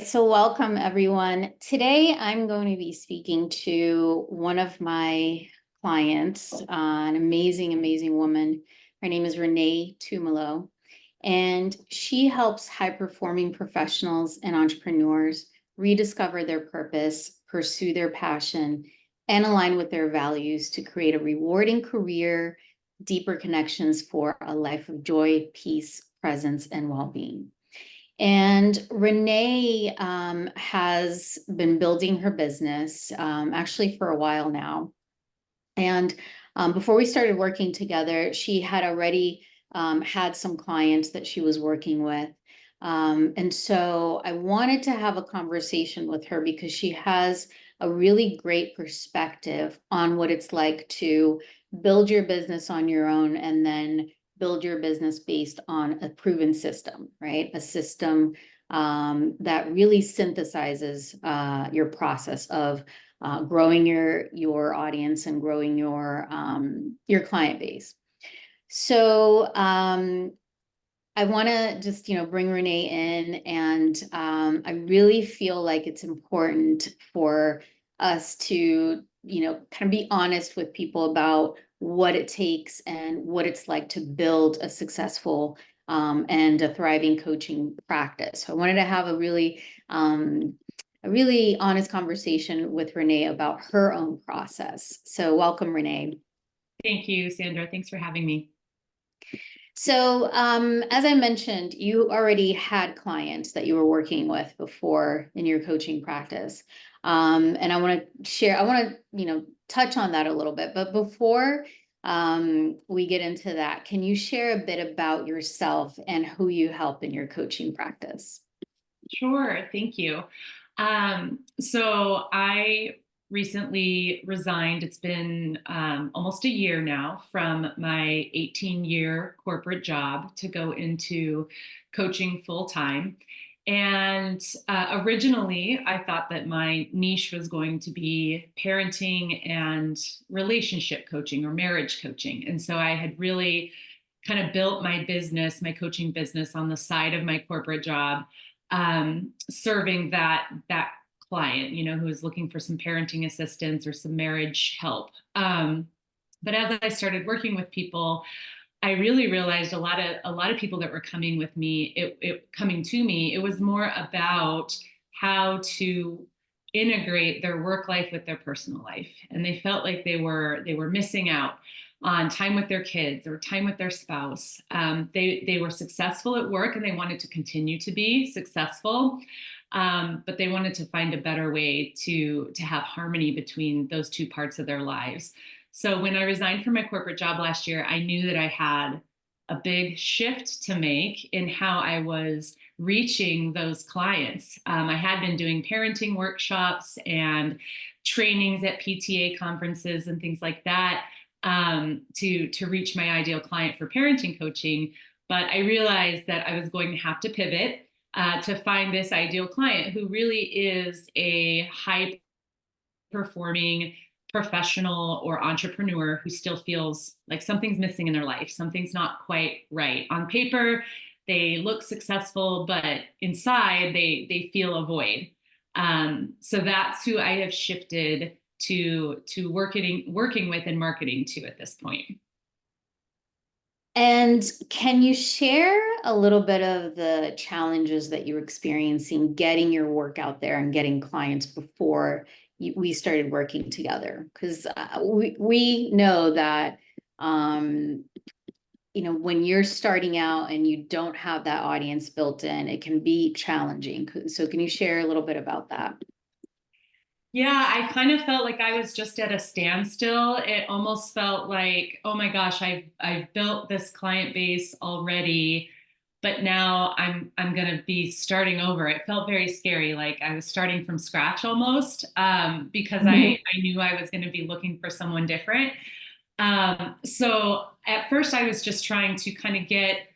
So welcome everyone. Today I'm going to be speaking to one of my clients, an amazing woman. Her name is Renee and she helps high-performing professionals and entrepreneurs rediscover their purpose, pursue their passion, and align with their values to create a rewarding career, deeper connections for a life of joy, peace, presence, and well-being. And Renee has been building her business actually for a while now. And before we started working together, she had already had some clients that she was working with. And so I wanted to have a conversation with her because she has a really great perspective on what it's like to build your business on your own and then build your business based on a proven system, right? A system that really synthesizes your process of growing your audience and growing your client base. So I want to just bring Renee in, and I really feel like it's important for us to kind of be honest with people about what it takes and what it's like to build a successful and a thriving coaching practice. So I wanted to have a really honest conversation with Renee about her own process. So welcome, Renee. Thank you, Sandra. Thanks for having me. So, as I mentioned, you already had clients that you were working with before in your coaching practice. And I want to share, I want to, touch on that a little bit. But before we get into that, can you share a bit about yourself and who you help in your coaching practice? Sure. Thank you. So I recently resigned. It's been almost a year now from my 18-year corporate job to go into coaching full time. And originally, I thought that my niche was going to be parenting and relationship coaching or marriage coaching. And so I had really kind of built my business, my coaching business on the side of my corporate job, serving that client, who is looking for some parenting assistance or some marriage help. But as I started working with people, I really realized a lot of people that were coming with me, coming to me, it was more about how to integrate their work life with their personal life, and they felt like they were missing out on time with their kids or time with their spouse. They were successful at work and they wanted to continue to be successful, but they wanted to find a better way to have harmony between those two parts of their lives. So when I resigned from my corporate job last year, I knew that I had a big shift to make in how I was reaching those clients. I had been doing parenting workshops and trainings at PTA conferences and things like that, to reach my ideal client for parenting coaching. But I realized that I was going to have to pivot to find this ideal client who really is a high performing professional or entrepreneur who still feels like something's missing in their life. Something's not quite right. On paper, they look successful, but inside they feel a void. So that's who I have shifted to working with and marketing to at this point. And can you share a little bit of the challenges that you're experiencing getting your work out there and getting clients before we started working together? Because we know that, when you're starting out and you don't have that audience built in, it can be challenging. So can you share a little bit about that? Yeah, I kind of felt like I was just at a standstill. It almost felt like, oh my gosh, I've built this client base already, but now I'm gonna be starting over. It felt very scary, like I was starting from scratch almost, because I knew I was gonna be looking for someone different. So at first I was just trying to kind of get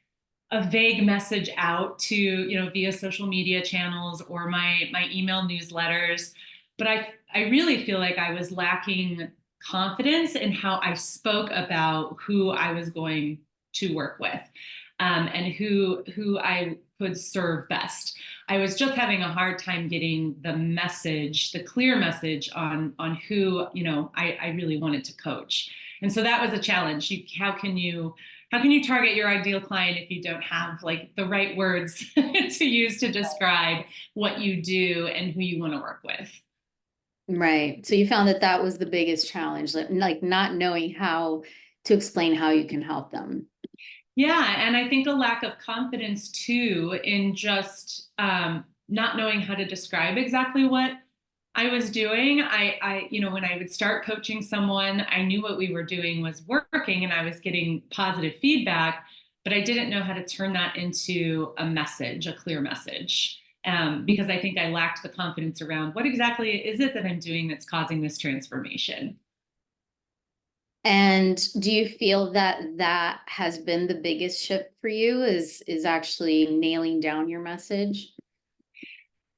a vague message out to, via social media channels or my email newsletters. But I really feel like I was lacking confidence in how I spoke about who I was going to work with, and who I could serve best. I was just having a hard time getting the message, the clear message on who, I really wanted to coach. And so that was a challenge. How can you target your ideal client if you don't have like the right words to use to describe what you do and who you want to work with? Right. So you found that that was the biggest challenge, like not knowing how to explain how you can help them. Yeah, and I think a lack of confidence too in just not knowing how to describe exactly what I was doing. When I would start coaching someone, I knew what we were doing was working, and I was getting positive feedback, but I didn't know how to turn that into a message, a clear message, because I think I lacked the confidence around what exactly is it that I'm doing that's causing this transformation. And do you feel that that has been the biggest shift for you is actually nailing down your message?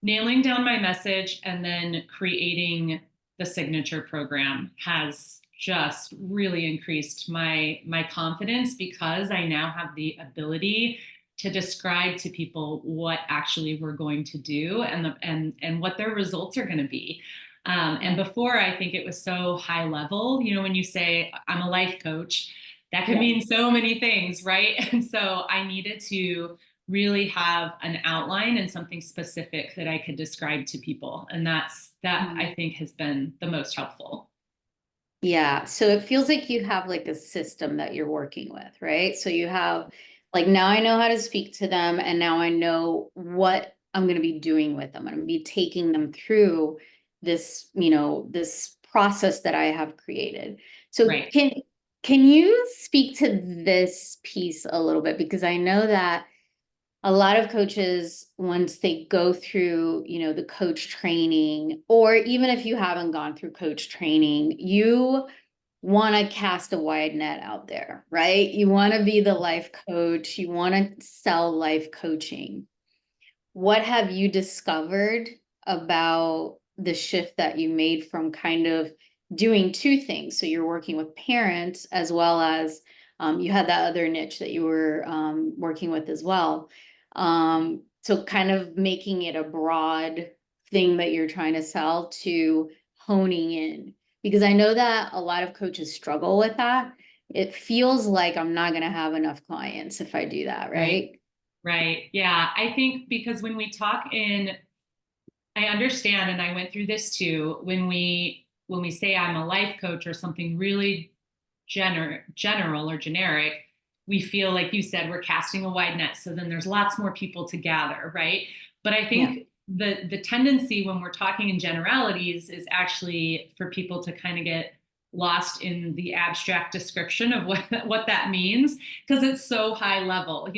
Nailing down my message and then creating the signature program has just really increased my confidence, because I now have the ability to describe to people what actually we're going to do, and what their results are going to be. And before, I think it was so high level. When you say I'm a life coach, that could Yeah. mean so many things, right? And so I needed to really have an outline and something specific that I could describe to people. And that Mhm. I think has been the most helpful. Yeah. So it feels like you have like a system that you're working with, right? So you have like, now I know how to speak to them, and now I know what I'm going to be doing with them. I'm going to be taking them through this, this process that I have created. So Right. can you speak to this piece a little bit? Because I know that a lot of coaches, once they go through, the coach training, or even if you haven't gone through coach training, you want to cast a wide net out there, right? You want to be the life coach, you want to sell life coaching. What have you discovered about the shift that you made from kind of doing two things? So you're working with parents, as well as you had that other niche that you were working with as well. So kind of making it a broad thing that you're trying to sell, to honing in. Because I know that a lot of coaches struggle with that. It feels like I'm not going to have enough clients if I do that, Right. right? Right. Yeah. I think because when we talk in, I understand, and I went through this too, when we say I'm a life coach or something really general or generic, we feel like you said we're casting a wide net. So then there's lots more people to gather, right? But I Yeah. think the tendency when we're talking in generalities is actually for people to kind of get lost in the abstract description of what that means, because it's so high level.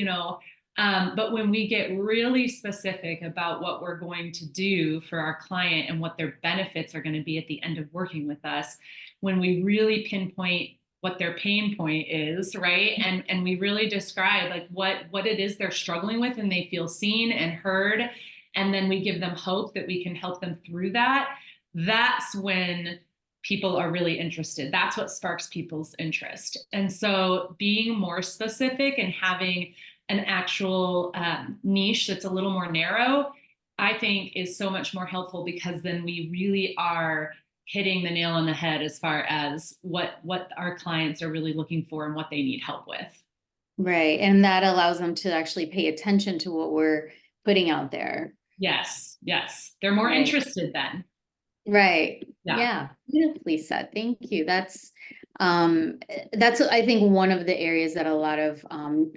But when we get really specific about what we're going to do for our client and what their benefits are going to be at the end of working with us, when we really pinpoint what their pain point is, right? And we really describe like what it is they're struggling with, and they feel seen and heard, and then we give them hope that we can help them through that. That's when people are really interested. That's what sparks people's interest. And so being more specific and having an actual niche that's a little more narrow, I think is so much more helpful, because then we really are hitting the nail on the head as far as what our clients are really looking for and what they need help with. Right. And that allows them to actually pay attention to what we're putting out there. Yes, yes. They're more Right. interested then. Right. Yeah, Yeah. Beautifully said. Thank you. That's I think one of the areas that a lot of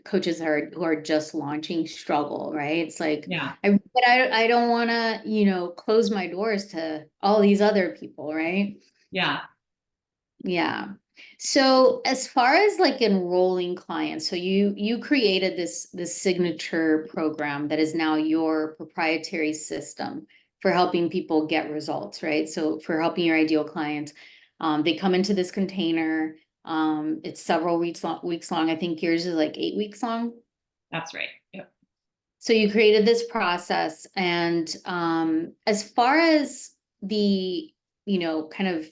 coaches are who are just launching struggle, right? It's like yeah, I don't want to, close my doors to all these other people, right? yeah. Yeah. So as far as like enrolling clients, so you created this signature program that is now your proprietary system for helping people get results, right? So for helping your ideal clients, they come into this container. It's several weeks long. I think yours is like 8 weeks long. That's right. Yep. So you created this process, and as far as the, kind of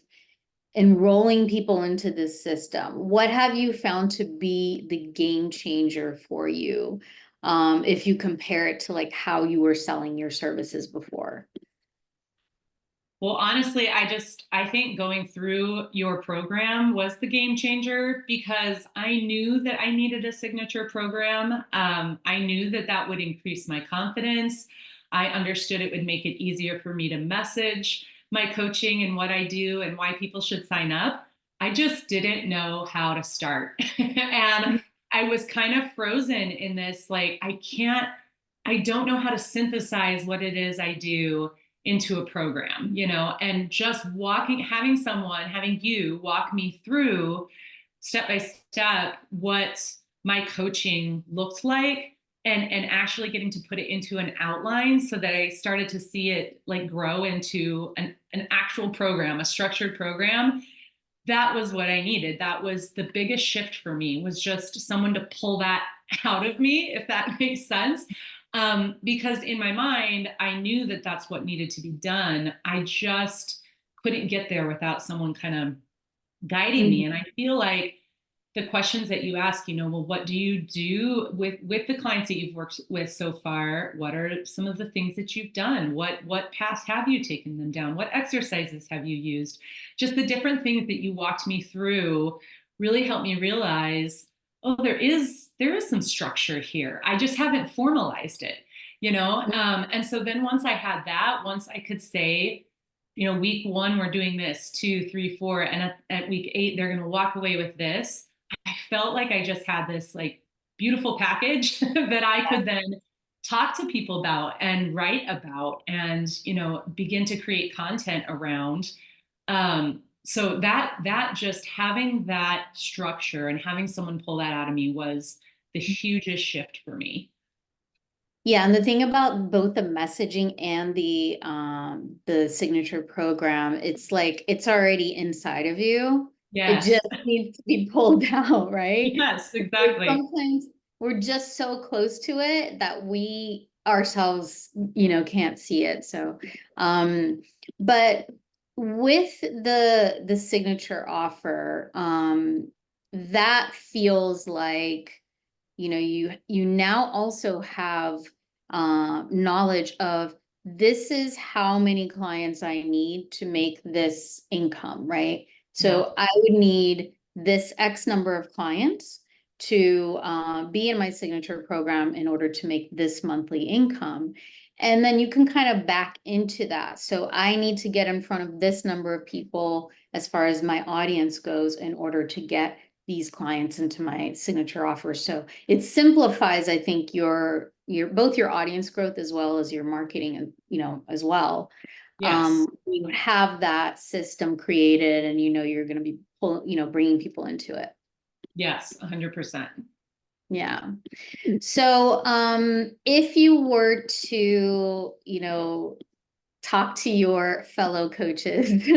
enrolling people into this system, what have you found to be the game changer for you? if you compare it to like how you were selling your services before? Well, honestly, I think going through your program was the game changer because I knew that I needed a signature program. I knew that that would increase my confidence. I understood it would make it easier for me to message my coaching and what I do and why people should sign up. I just didn't know how to start. And I was kind of frozen in this, like, I don't know how to synthesize what it is I do into a program, and just having you walk me through step by step what my coaching looked like and actually getting to put it into an outline so that I started to see it like grow into an actual program, a structured program. That was what I needed. That was the biggest shift for me, was just someone to pull that out of me, if that makes sense. Because in my mind, I knew that that's what needed to be done. I just couldn't get there without someone kind of guiding me. And I feel like the questions that you ask, well, what do you do with the clients that you've worked with so far? What are some of the things that you've done? What paths have you taken them down? What exercises have you used? Just the different things that you walked me through really helped me realize, oh, there is some structure here. I just haven't formalized it. And so then once I could say, week one, we're doing this, 2, 3, 4, and at week 8, they're going to walk away with this. I felt like I just had this like beautiful package that I could then talk to people about and write about and, begin to create content around. So that just having that structure and having someone pull that out of me was the hugest shift for me. Yeah, and the thing about both the messaging and the signature program, it's like it's already inside of you. It Yes. just needs to be pulled out, right? Yes, Like exactly. sometimes we're just so close to it that we ourselves, can't see it. So, but with the signature offer, that feels like you now also have knowledge of this is how many clients I need to make this income, right? Yeah. So I would need this X number of clients to be in my signature program in order to make this monthly income. And then you can kind of back into that. So I need to get in front of this number of people as far as my audience goes in order to get these clients into my signature offer. So it simplifies, I think, your both your audience growth as well as your marketing, and as well. Yes. You have that system created, and you're going to be bringing people into it. Yes, 100%. Yeah. So if you were to talk to your fellow coaches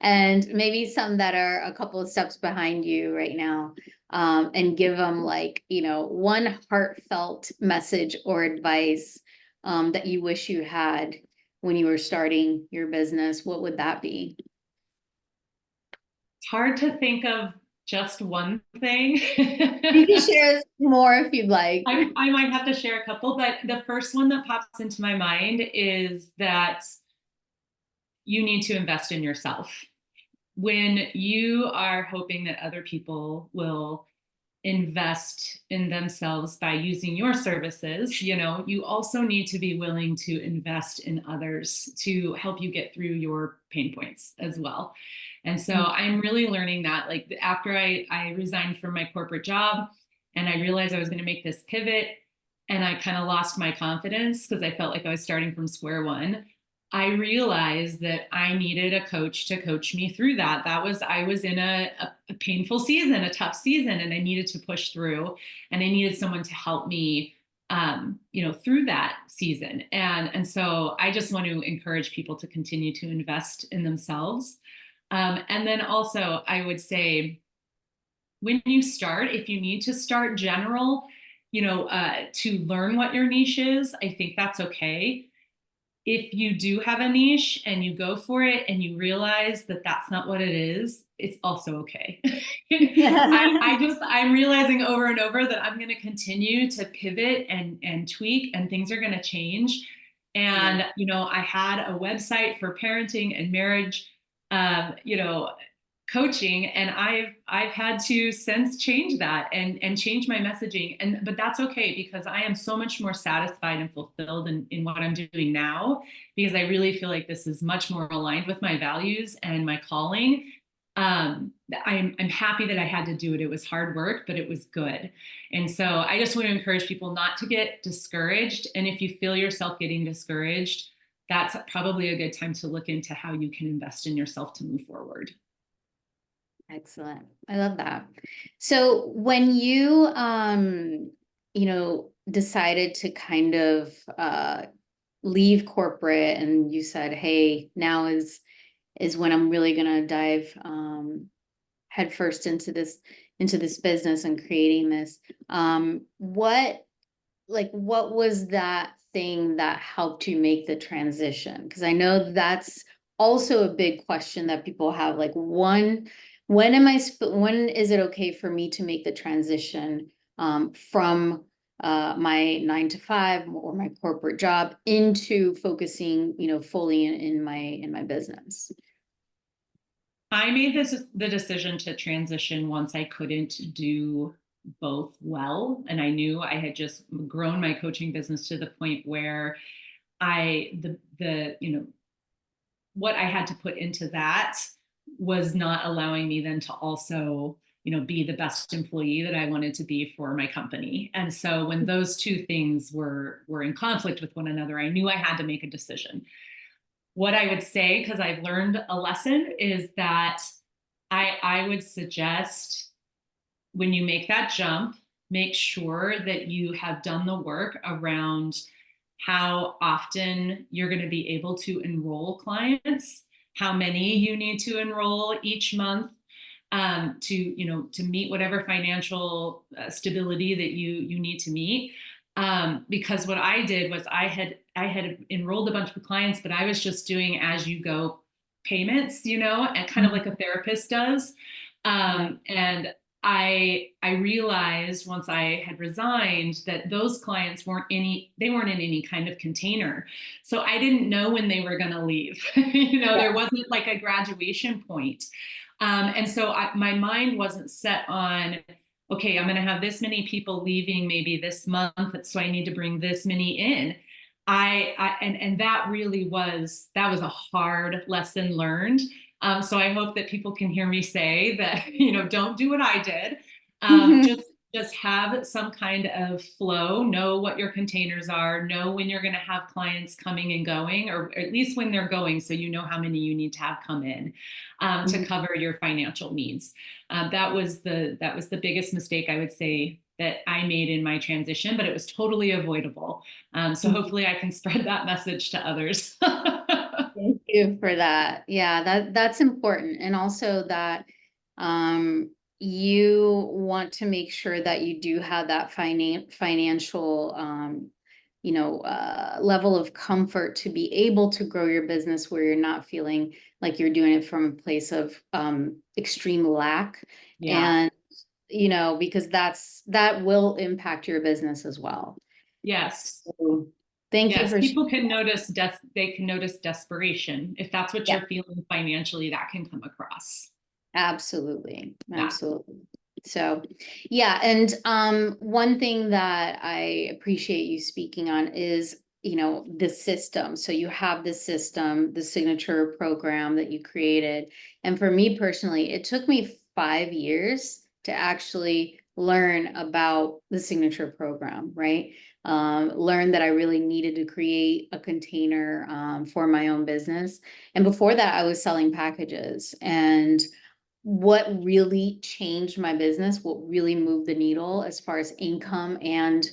and maybe some that are a couple of steps behind you right now, and give them like, one heartfelt message or advice that you wish you had when you were starting your business, what would that be? It's hard to think of just one thing. You can share more if you'd like. I might have to share a couple, but the first one that pops into my mind is that you need to invest in yourself. When you are hoping that other people will invest in themselves by using your services, you also need to be willing to invest in others to help you get through your pain points as well. And so I'm really learning that, like, after I resigned from my corporate job and I realized I was going to make this pivot and I kind of lost my confidence because I felt like I was starting from square one. I realized that I needed a coach to coach me through that. I was in a painful season, a tough season, and I needed to push through, and I needed someone to help me, through that season. And so I just want to encourage people to continue to invest in themselves. And then also, I would say, when you start, if you need to start general, to learn what your niche is, I think that's okay. if you do have a niche and you go for it and you realize that that's not what it is, it's also okay. I'm realizing over and over that I'm going to continue to pivot and tweak, and things are going to change. Yeah. And, I had a website for parenting and marriage, um, you know, coaching, and I've had to since change that and change my messaging, but that's okay, because I am so much more satisfied and fulfilled in what I'm doing now, because I really feel like this is much more aligned with my values and my calling. I'm happy that I had to do it. It was hard work, but it was good. And so I just want to encourage people not to get discouraged, and if you feel yourself getting discouraged, that's probably a good time to look into how you can invest in yourself to move forward. Excellent. I love that. So when you decided to kind of leave corporate, and you said, "Hey, now is when I'm really gonna dive headfirst into this business and creating this." What was that thing that helped you make the transition? Because I know that's also a big question that people have. Like, when is it okay for me to make the transition from my 9 to 5 or my corporate job into focusing, fully in my business? I made the decision to transition once I couldn't do both well, and I knew I had just grown my coaching business to the point where the what I had to put into that was not allowing me then to also, be the best employee that I wanted to be for my company. And so when those two things were in conflict with one another, I knew I had to make a decision. What I would say, because I've learned a lesson, is that I would suggest, when you make that jump, make sure that you have done the work around how often you're going to be able to enroll clients, how many you need to enroll each month, to meet whatever financial stability that you need to meet. Because what I did was I had enrolled a bunch of clients, but I was just doing as you go payments, and kind of like a therapist does. Right. And I realized once I had resigned that those clients they weren't in any kind of container. So I didn't know when they were going to leave. There Yes. wasn't like a graduation point. And so my mind wasn't set on, okay, I'm going to have this many people leaving maybe this month, so I need to bring this many in. And that really was a hard lesson learned. So I hope that people can hear me say that, don't do what I did. Just have some kind of flow, know what your containers are, know when you're going to have clients coming and going, or at least when they're going, so you know how many you need to have come in to cover your financial needs. That was the biggest mistake, I would say, that I made in my transition, but it was totally avoidable. So hopefully I can spread that message to others. Thank you for that. Yeah, that's important. And also that you want to make sure that you do have that financial level of comfort to be able to grow your business where you're not feeling like you're doing it from a place of extreme lack. Yeah. And because that will impact your business as well. Yes. So thank you Yes. for People can sharing. notice they can notice desperation. If that's what Yeah. you're feeling financially, that can come across. Absolutely. Yeah. Absolutely. So, yeah. And one thing that I appreciate you speaking on is, the system. So you have the system, the signature program that you created. And for me personally, it took me 5 years to actually learn about the signature program, right? Learn that I really needed to create a container for my own business. And before that, I was selling packages. And what really changed my business, what really moved the needle as far as income and,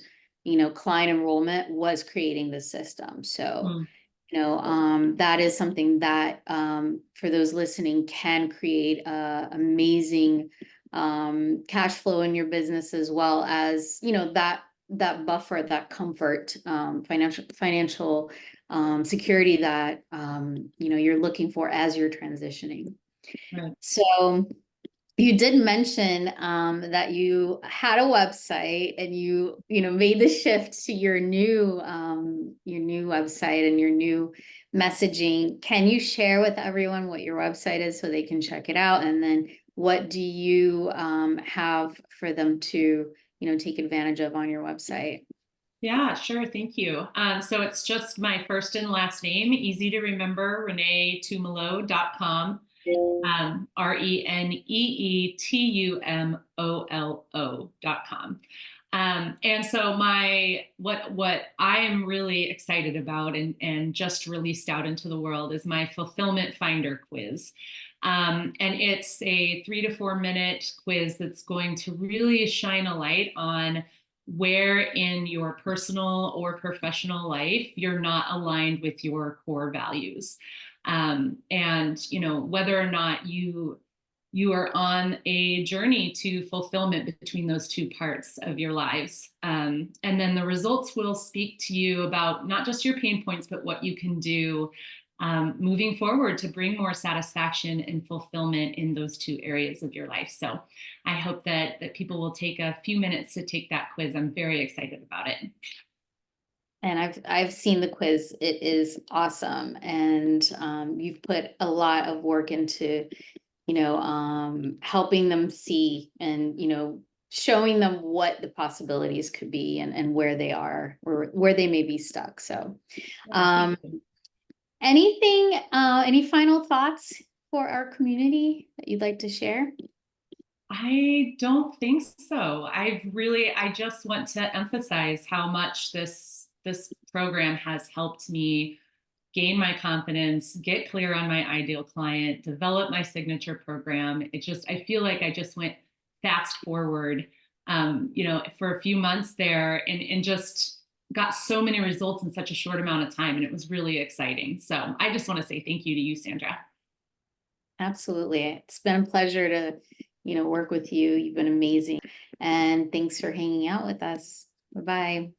client enrollment, was creating the system. So, Mm. that is something that, for those listening, can create amazing cash flow in your business, as well as, that buffer, that comfort, financial security that, you're looking for as you're transitioning. Right. So you did mention that you had a website and you made the shift to your new website and your new messaging. Can you share with everyone what your website is so they can check it out? And then what do you have for them to take advantage of on your website? Yeah, sure. Thank you. So it's just my first and last name, easy to remember, reneetumolo.com. RENEETUMOLO.com. And so what I am really excited about and just released out into the world is my Fulfillment Finder quiz. And it's a 3 to 4 minute quiz that's going to really shine a light on where in your personal or professional life you're not aligned with your core values. And whether or not you are on a journey to fulfillment between those two parts of your lives. And then the results will speak to you about not just your pain points, but what you can do moving forward to bring more satisfaction and fulfillment in those two areas of your life. So I hope that people will take a few minutes to take that quiz. I'm very excited about it. And I've seen the quiz. It is awesome, and you've put a lot of work into helping them see and showing them what the possibilities could be and where they are or where they may be stuck. So any final thoughts for our community that you'd like to share? I don't think so. I just want to emphasize how much this program has helped me gain my confidence, get clear on my ideal client, develop my signature program. I feel like I just went fast forward, for a few months there and just got so many results in such a short amount of time. And it was really exciting. So I just want to say thank you to you, Sandra. Absolutely. It's been a pleasure to, work with you. You've been amazing. And thanks for hanging out with us. Bye-bye.